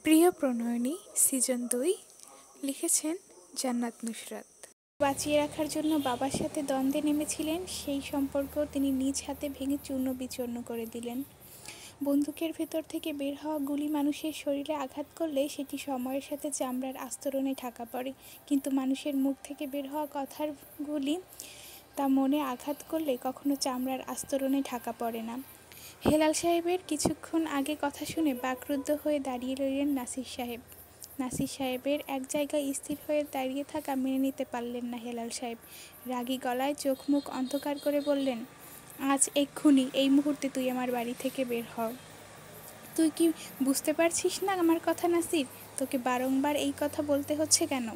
প্রিয় প্রণয়িনী সিজন 2 লিখেছেন জান্নাত নুসরাত। বাঁচিয়ে রাখার জন্য বাবার সাথে দ্বন্দ্বে নেমেছিলেন, সেই সম্পর্ক তিনি নিজ হাতে ভেঙে চূর্ণ বিচূর্ণ করে দিলেন। বন্দুকের ভেতর থেকে বের হওয়া গুলি মানুষের শরীরে আঘাত করলে সেটি সময়ের সাথে চামড়ার আস্তরণে ঢাকা পড়ে, কিন্তু মানুষের মুখ থেকে বের হওয়া কথার গুলি তা মনে আঘাত করলে কখনো চামড়ার আস্তরণে ঢাকা পড়ে না। হেলাল সাহেবের কিছুক্ষণ আগে কথা শুনে বাকরুদ্ধ হয়ে দাঁড়িয়ে রইলেন নাসির সাহেব। নাসির সাহেবের এক জায়গায় স্থির হয়ে দাঁড়িয়ে থাকা মেনে নিতে পারলেন না হেলাল সাহেব। রাগী গলায় চোখ মুখ অন্ধকার করে বললেন, আজ এক্ষুনি এই মুহূর্তে তুই আমার বাড়ি থেকে বের হ। তুই কি বুঝতে পারছিস না আমার কথা নাসির? তোকে বারংবার এই কথা বলতে হচ্ছে কেন?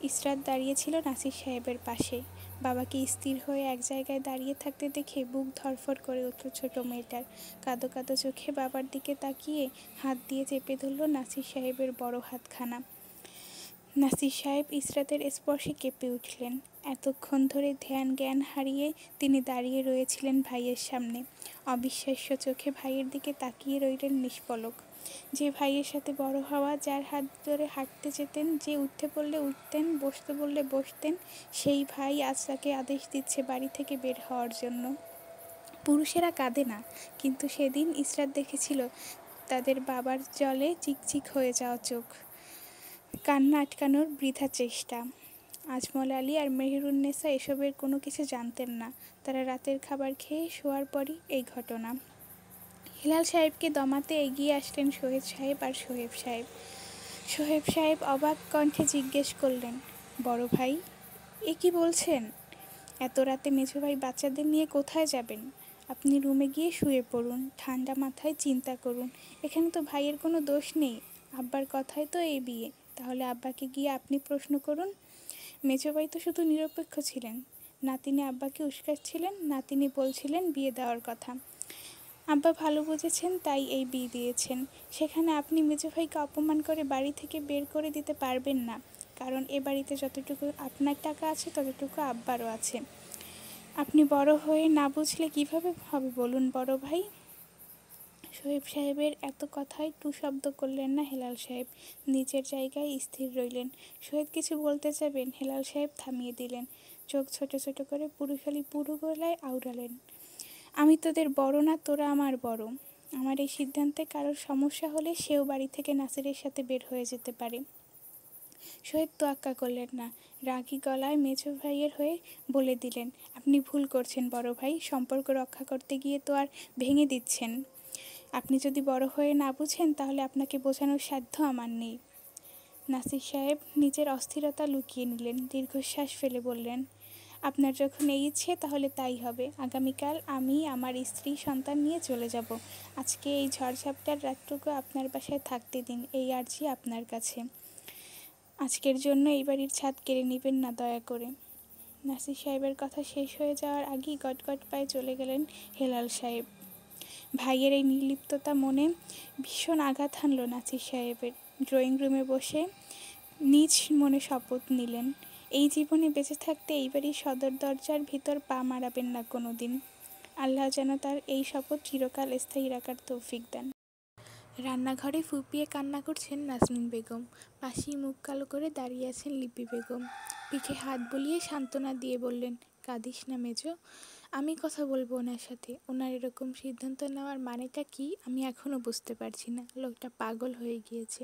ইসরাত দাঁড়িয়েছিল নাসির সাহেবের পাশে। বাবাকে স্থির হয়ে এক জায়গায় দাঁড়িয়ে থাকতে দেখে বুক ধড়ফড় করে উঠল ছোট মেয়েটার। কাঁদো কাঁদো চোখে বাবার দিকে তাকিয়ে হাত দিয়ে চেপে ধরল নাসির সাহেবের বড় হাতখানা। নাসির সাহেব ইসরাতের স্পর্শে কেঁপে উঠলেন। এতক্ষণ ধরে ধ্যান জ্ঞান হারিয়ে তিনি দাঁড়িয়ে রয়েছিলেন ভাইয়ের সামনে। অবিশ্বাস্য চোখে ভাইয়ের দিকে তাকিয়ে রইলেন নিষ্পলক। যে ভাইয়ের সাথে বড় হওয়া, যার হাত ধরে হাঁটতে যেতেন, যে উঠতে বললে উঠতেন, বসতে বললে বসতেন, সেই ভাই আজ তাকে আদেশ দিচ্ছে বাড়ি থেকে বের হওয়ার জন্য। পুরুষেরা কাঁদে না, কিন্তু সেদিন ইসরাত দেখেছিল তাদের বাবার জলে চিকচিক হয়ে যাওয়া চোখ। কান্না আটকানোর বৃথা চেষ্টা। আজমল আলী আর মেহেরুন্নেসা এসবের কোনো কিছু জানতেন না। তারা রাতের খাবার খেয়ে শোয়ার পরই এই ঘটনা। হেলাল সাহেবকে দমাতে এগিয়ে আসলেন সোহেব সাহেব আর সোহেব সাহেব। সোহেব সাহেব অবাক কণ্ঠে জিজ্ঞেস করলেন, বড় ভাই, এ কি বলছেন? এত রাতে মেজো ভাই বাচ্চাদের নিয়ে কোথায় যাবেন? আপনি রুমে গিয়ে শুয়ে পড়ুন, ঠান্ডা মাথায় চিন্তা করুন। এখানে তো ভাইয়ের কোনো দোষ নেই, আব্বার কথাই তো এই বিয়ে। তাহলে আব্বাকে গিয়ে আপনি প্রশ্ন করুন। মেজো ভাই তো শুধু নিরপেক্ষ ছিলেন, নাতিনি আব্বাকে উস্কাচ্ছিলেন, নাতিনি বলছিলেন বিয়ে দেওয়ার কথা। আব্বা ভালো বুঝেছেন, তাই এই বিয়ে দিয়েছেন। সেখানে আপনি মেজো ভাইকে অপমান করে বাড়ি থেকে বের করে দিতে পারবেন না, কারণ এ বাড়িতে যতটুকু আপনার টাকা আছে ততটুকু আব্বারও আছে। আপনি বড় হয়ে না বুঝলে কিভাবে হবে বলুন বড় ভাই? সোহেব সাহেবের এত কথায় টু শব্দ করলেন না হেলাল সাহেব। নিজের জায়গায় স্থির রইলেন। সোহেব কিছু বলতে যাবেন, হেলাল সাহেব থামিয়ে দিলেন। চোখ ছোট ছোট করে পুরু গলায় আওড়ালেন, আমি তোদের বড় না, তোরা আমার বড়। আমার এই সিদ্ধান্তে কারোর সমস্যা হলে সেও বাড়ি থেকে নাসিরের সাথে বের হয়ে যেতে পারে। সোহেব তোয়াক্কা করলেন না। রাগী গলায় মেজো ভাইয়ের হয়ে বলে দিলেন, আপনি ভুল করছেন বড় ভাই। সম্পর্ক রক্ষা করতে গিয়ে তো আর ভেঙে দিচ্ছেন। আপনি যদি বড় হয়ে না বুঝেন, তাহলে আপনাকে বোঝানোর সাধ্য আমার নেই। নাসির সাহেব নিজের অস্থিরতা লুকিয়ে নিলেন। দীর্ঘশ্বাস ফেলে বললেন, আপনার যখন এই ইচ্ছে তাহলে তাই হবে। আগামীকাল আমি আমার স্ত্রী সন্তান নিয়ে চলে যাব। আজকে এই ঝড়ঝাপটার রাতটুকু আপনার বাসায় থাকতে দিন, এই আর্জি আপনার কাছে। আজকের জন্য এই বাড়ির ছাদ কেড়ে নেবেন না দয়া করে। নাসির সাহেবের কথা শেষ হয়ে যাওয়ার আগেই গটগট পায়ে চলে গেলেন হেলাল সাহেব। ভাইয়ের এই নির্লিপ্ততা মনে ভীষণ আঘাত হানল নাসির সাহেবের। ড্রয়িং রুমে বসে নিজ মনে শপথ নিলেন, এই জীবনে বেঁচে থাকতে এই বাড়ির সদর দরজার ভিতর পা মারাবেন না কোনো দিন। আল্লাহ যেন তার এই শপথ চিরকাল স্থায়ী রাখার তৌফিক দেন। রান্নাঘরে ফুপিয়ে কান্না করছেন নাজনীন বেগম। পাশেই মুখ কালো করে দাঁড়িয়ে আছেন লিপি বেগম। পিঠে হাত বুলিয়ে সান্ত্বনা দিয়ে বললেন, কাঁদিস না মেজো, আমি কথা বলবো ওনার সাথে। ওনার এরকম সিদ্ধান্ত নেওয়ার মানেটা কি আমি এখনও বুঝতে পারছি না। লোকটা পাগল হয়ে গিয়েছে।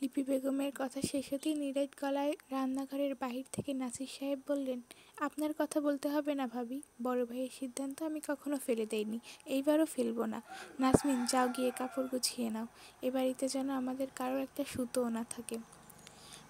লিপি বেগমের কথা শেষ হতেই নিরেট গলায় রান্নাঘরের বাহির থেকে নাসির সাহেব বললেন, আপনার কথা বলতে হবে না ভাবি। বড় ভাইয়ের সিদ্ধান্ত আমি কখনো ফেলে দেইনি, এইবারও ফেলবো না। নাজনীন, যাও গিয়ে কাপড় গুছিয়ে নাও। এ বাড়িতে যেন আমাদের কারোর একটা সুতোও না থাকে।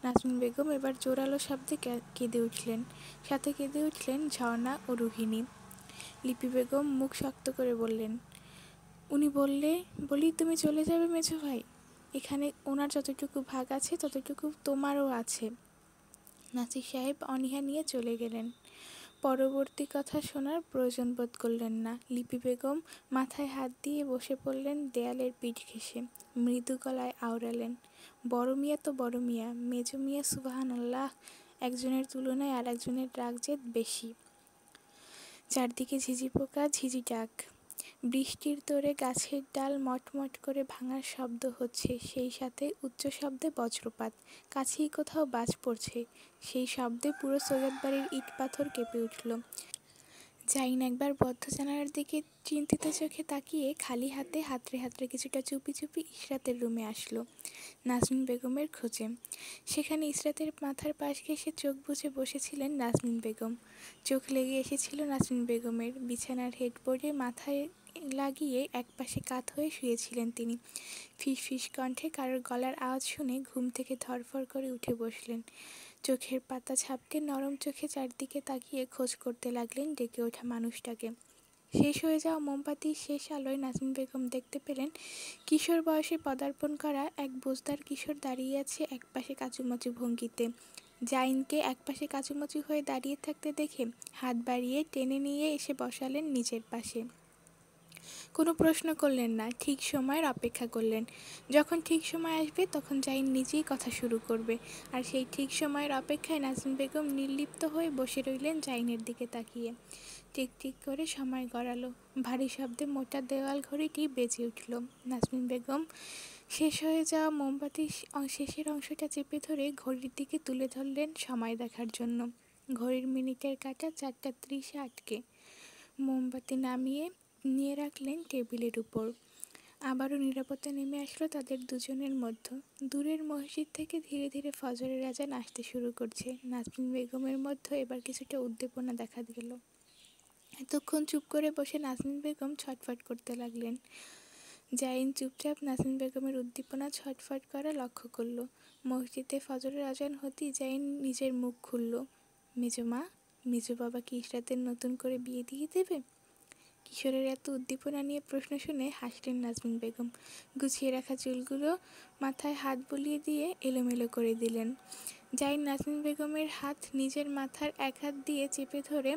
নাজনীন বেগম এবার জোরালো শব্দে কেঁদে উঠলেন। সাথে কেঁদে উঠলেন ঝর্ণা ও রুহিণী। লিপি বেগম মুখ শক্ত করে বললেন, উনি বলি তুমি চলে যাবে মেজো ভাই? এখানে ওনার যতটুকু ভাগ আছে ততটুকু তোমারও আছে। নাসির সাহেব অনীহা নিয়ে চলে গেলেন। পরবর্তী কথা শোনার প্রয়োজন বোধ করলেন না। লিপি বেগম মাথায় হাত দিয়ে বসে পড়লেন দেয়ালের পিঠ ঘেঁষে। মৃদু গলায় আওড়ালেন, বড় মিয়া তো বড় মিয়া, মেজো মিয়া সুবহানাল্লাহ, একজনের তুলনায় আর একজনের রাগ জেদ বেশি। চারদিকে ঝিঝি পোকা ঝিঝি ডাক। বৃষ্টির তোড়ে গাছের ডাল মটমট করে ভাঙার শব্দ হচ্ছে, সেই সাথে উচ্চ শব্দে বজ্রপাত। কাছেই কোথাও বাজ পড়ছে, সেই শব্দে পুরো সৈয়দ বাড়ির ইট পাথর কেঁপে উঠল। জাইন একবার বদ্ধ জানালার দিকে চিন্তিত চোখে তাকিয়ে খালি হাতে হাতড়ে হাতড়ে কিছুটা চুপি চুপি ইশরাতের রুমে আসলো নাজমিন বেগমের খোঁজে। সেখানে ইশরাতের মাথার পাশ ঘেঁষে চোখ বুজে বসেছিলেন নাজমিন বেগম। চোখ লেগে এসেছিল নাজমিন বেগমের। বিছানার হেডবোর্ডে মাথায় লাগিয়ে একপাশে কাত হয়ে শুয়েছিলেন তিনি। ফিসফিস কণ্ঠে কারোর গলার আওয়াজ শুনে ঘুম থেকে ধরফর করে উঠে বসলেন। চোখের পাতা ঝাপটে নরম চোখে চারদিকে তাকিয়ে খোঁজ করতে লাগলেন ডেকে ওঠা মানুষটাকে। শেষ হয়ে যাওয়া মোমবাতির শেষ আলোয় নাজমিন বেগম দেখতে পেলেন কিশোর বয়সে পদার্পণ করা এক বোজদার কিশোর দাঁড়িয়ে আছে একপাশে কাচুমাচু ভঙ্গিতে। জাইনকে একপাশে কাচুমাচু হয়ে দাঁড়িয়ে থাকতে দেখে হাত বাড়িয়ে টেনে নিয়ে এসে বসালেন নিজের পাশে। কোনো প্রশ্ন করলেন না, ঠিক সময়ের অপেক্ষা করলেন। যখন ঠিক সময় আসবে তখন জাইন নিজেই কথা শুরু করবে। আর সেই ঠিক সময়ের অপেক্ষায় নাজমিন বেগম নির্লিপ্ত হয়ে বসে রইলেন জাইনের দিকে তাকিয়ে। টিক টিক করে সময় গড়ালো। ভারী শব্দে মোটা দেওয়াল ঘড়িটি বেজে উঠল। নাজমিন বেগম শেষ হয়ে যাওয়া মোমবাতির শেষের অংশটা চেপে ধরে ঘড়ির দিকে তুলে ধরলেন সময় দেখার জন্য। ঘড়ির মিনিটের কাঁটা 4:30-এ আটকে। মোমবাতি নামিয়ে নিয়ে রাখলেন টেবিলের উপর। আবারও নীরবতা নেমে আসলো তাদের দুজনের মধ্যে। দূরের মসজিদ থেকে ধীরে ধীরে ফজরের আজান আসতে শুরু করছে। নাজমিন বেগমের মধ্যে এবার কিছুটা উদ্দীপনা দেখা গেল। এতক্ষণ চুপ করে বসে নাজমিন বেগম ছটফট করতে লাগলেন। জাইন চুপচাপ নাজমিন বেগমের উদ্দীপনা ছটফট করা লক্ষ্য করল। মসজিদে ফজরের আজান হতেই জাইন নিজের মুখ খুলল। মেজমা, মেজো বাবা কি ইশরাতের নতুন করে বিয়ে দিয়ে দেবে? কিশোরের এত উদ্দীপনা নিয়ে প্রশ্ন শুনে হাসলেন নাজমিন বেগম। গুছিয়ে রাখা চুলগুলো মাথায় হাত বুলিয়ে দিয়ে এলোমেলো করে দিলেন। জাইন নাজমিন বেগমের হাত নিজের মাথার এক হাত দিয়ে চেপে ধরে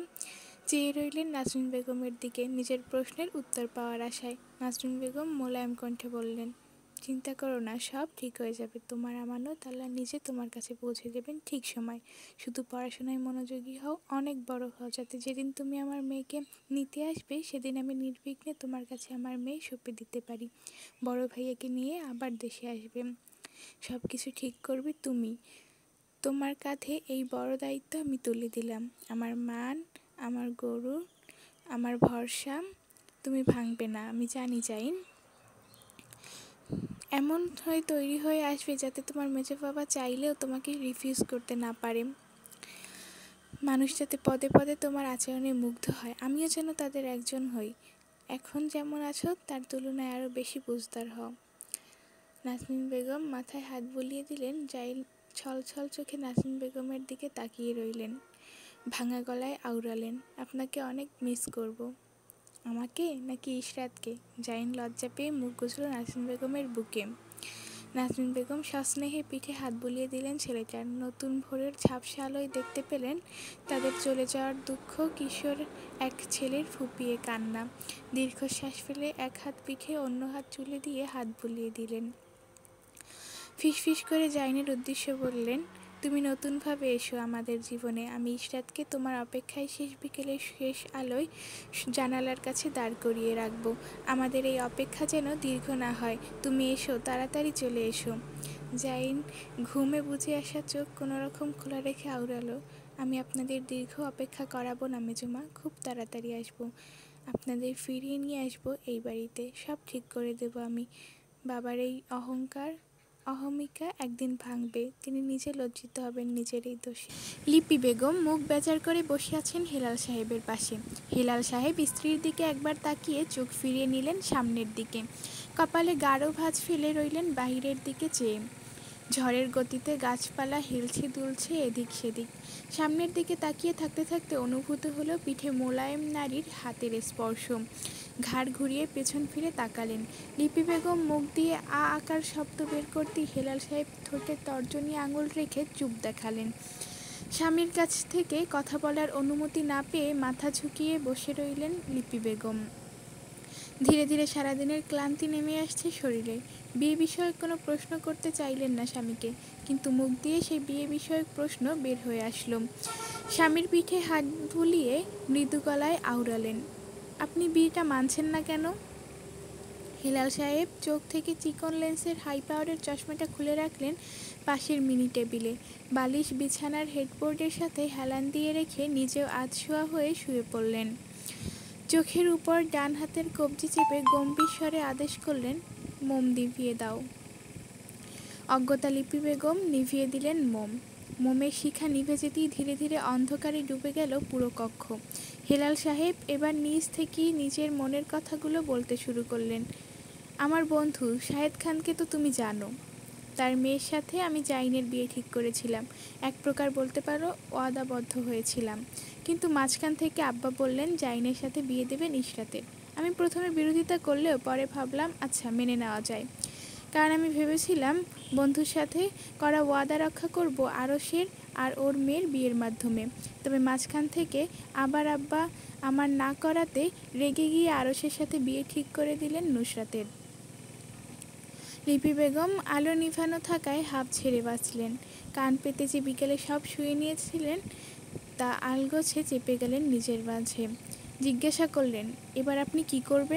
চেয়ে রইলেন নাজমিন বেগমের দিকে নিজের প্রশ্নের উত্তর পাওয়ার আশায়। নাজমিন বেগম মোলায়েম কণ্ঠে বললেন, চিন্তা করো না, সব ঠিক হয়ে যাবে। তোমার আমানত আল্লাহ নিজে তোমার কাছে পৌঁছে দেবেন ঠিক সময়। শুধু পড়াশোনায় মনোযোগী হও, অনেক বড় হও, যাতে যেদিন তুমি আমার মেয়েকে নিতে আসবে সেদিন আমি নির্বিঘ্নে তোমার কাছে আমার মেয়ে সঁপে দিতে পারি। বড় ভাইয়াকে নিয়ে আবার দেশে আসবে। সব কিছু ঠিক করবে তুমি। তোমার কাঁধে এই বড় দায়িত্ব আমি তুলে দিলাম। আমার মান, আমার গরু, আমার ভরসা তুমি ভাঙবে না, আমি জানি জাইন। এমন হয়ে তৈরি হয়ে আসবে যাতে তোমার মেজো বাবা চাইলেও তোমাকে রিফিউজ করতে না পারে। মানুষ যাতে পদে পদে তোমার আচরণে মুগ্ধ হয়, আমিও যেন তাদের একজন হই। এখন যেমন আছো তার তুলনায় আরও বেশি বুঝদার হও। নাজমিন বেগম মাথায় হাত বুলিয়ে দিলেন। জাইন ছলছল চোখে নাজমিন বেগমের দিকে তাকিয়ে রইলেন। ভাঙা গলায় আওড়ালেন, আপনাকে অনেক মিস করব। আমাকে নাকি ইশরাতকে? জাইন লজ্জা পেয়ে মুখ গুজল নাজমিন বেগমের বুকে। নাজমিন বেগম সস্নেহে পিঠে হাত বুলিয়ে দিলেন ছেলেটার। নতুন ভোরের ঝাপসা আলোয় দেখতে পেলেন তাদের চলে যাওয়ার দুঃখ, কিশোর এক ছেলের ফুঁপিয়ে কান্না। দীর্ঘশ্বাস ফেলে এক হাত পিঠে অন্য হাত চুলে দিয়ে হাত বুলিয়ে দিলেন। ফিসফিস করে জাইনের উদ্দেশ্যে বললেন, তুমি নতুনভাবে এসো আমাদের জীবনে। আমি ইশরাতকে তোমার অপেক্ষায় শেষ বিকেলের শেষ আলোয় জানালার কাছে দাঁড় করিয়ে রাখব। আমাদের এই অপেক্ষা যেন দীর্ঘ না হয়। তুমি এসো, তাড়াতাড়ি চলে এসো। জাইন ঘুমে বুঝে আসা চোখ কোনোরকম খোলা রেখে আওড়ালো, আমি আপনাদের দীর্ঘ অপেক্ষা করাবো না মেজমা, খুব তাড়াতাড়ি আসবো। আপনাদের ফিরিয়ে নিয়ে আসবো এই বাড়িতে। সব ঠিক করে দেব আমি। বাবার এই অহমিকা একদিন ভাঙবে। তিনি নিজে লজ্জিত হবেন নিজের এই দোষে। লিপি বেগম মুখ বেজার করে বসে আছেন হেলাল সাহেবের পাশে। হেলাল সাহেব স্ত্রীর দিকে একবার তাকিয়ে চোখ ফিরিয়ে নিলেন সামনের দিকে। কপালে গাঢ় ভাঁজ ফেলে রইলেন বাহিরের দিকে চেয়ে। ঝড়ের গতিতে গাছপালা হেলছে দুলছে এদিক সেদিক। সামনের দিকে তাকিয়ে থাকতে থাকতে অনুভূত হলো পিঠে মোলায়েম নারীর হাতের স্পর্শ। ঘাড় ঘুরিয়ে পেছন ফিরে তাকালেন। লিপি বেগম মুখ দিয়ে আ আকার শব্দ বের করতেই হেলাল সাহেব ঠোঁটে তর্জনী আঙুল রেখে চুপ দেখালেন। স্বামীর কাছ থেকে কথা বলার অনুমতি না পেয়ে মাথা ঝুঁকিয়ে বসে রইলেন লিপি বেগম। ধীরে ধীরে সারাদিনের ক্লান্তি নেমে আসছে শরীরে। বিয়ে বিষয়ক কোনো প্রশ্ন করতে চাইলেন না স্বামীকে, কিন্তু মুখ দিয়ে সেই বিয়ে বিষয়ক প্রশ্ন বের হয়ে আসলো। স্বামীর পিঠে হাত বুলিয়ে মৃদু গলায় আওড়ালেন, আপনি বিয়েটা মানছেন না কেন? হেলাল সাহেব চোখ থেকে চিকন লেন্সের হাই পাওয়ারের চশমাটা খুলে রাখলেন পাশের মিনি টেবিলে। বালিশ বিছানার হেডবোর্ডের সাথে হেলান দিয়ে রেখে নিজেও আধশোয়া হয়ে শুয়ে পড়লেন। চোখের উপর ডান হাতের কবজি চেপে গম্ভীর স্বরে আদেশ করলেন, মোম নিভিয়ে দাও। অজ্ঞতা লিপি বেগম নিভিয়ে দিলেন মোম। মোমের শিখা নিভে যেতেই ধীরে ধীরে অন্ধকারে ডুবে গেল পুরো কক্ষ। হেলাল সাহেব এবার নিজ থেকেই নিজের মনের কথাগুলো বলতে শুরু করলেন। আমার বন্ধু শাহেদ খানকে তো তুমি জানো। তার মেয়ের সাথে আমি জাইনের বিয়ে ঠিক করেছিলাম। এক প্রকার বলতে পারো ওয়াদাবদ্ধ হয়েছিলাম। কিন্তু মাঝখান থেকে আব্বা বললেন জাইনের সাথে বিয়ে দেবেন ইশরাতের। আমি প্রথমে বিরোধিতা করলেও পরে ভাবলাম আচ্ছা মেনে নেওয়া যায়। কারণ আমি ভেবেছিলাম বন্ধুর সাথে করা ওয়াদা রক্ষা করব আরশের আর ওর মেয়ের বিয়ের মাধ্যমে। তবে মাঝখান থেকে আবার আব্বা আমার না করাতে রেগে গিয়ে আরশের সাথে বিয়ে ঠিক করে দিলেন নুসরাতের। লিপি বেগম আলো নিভানো থাকায় হাঁপ ছেড়ে বাঁচলেন। কান পেতে যে বিকেলে সব শুয়ে নিয়েছিলেন তা আলগোছে চেপে গেলেন নিজের মাঝে। জিজ্ঞাসা করলেন, এবার আপনি কি করবেন?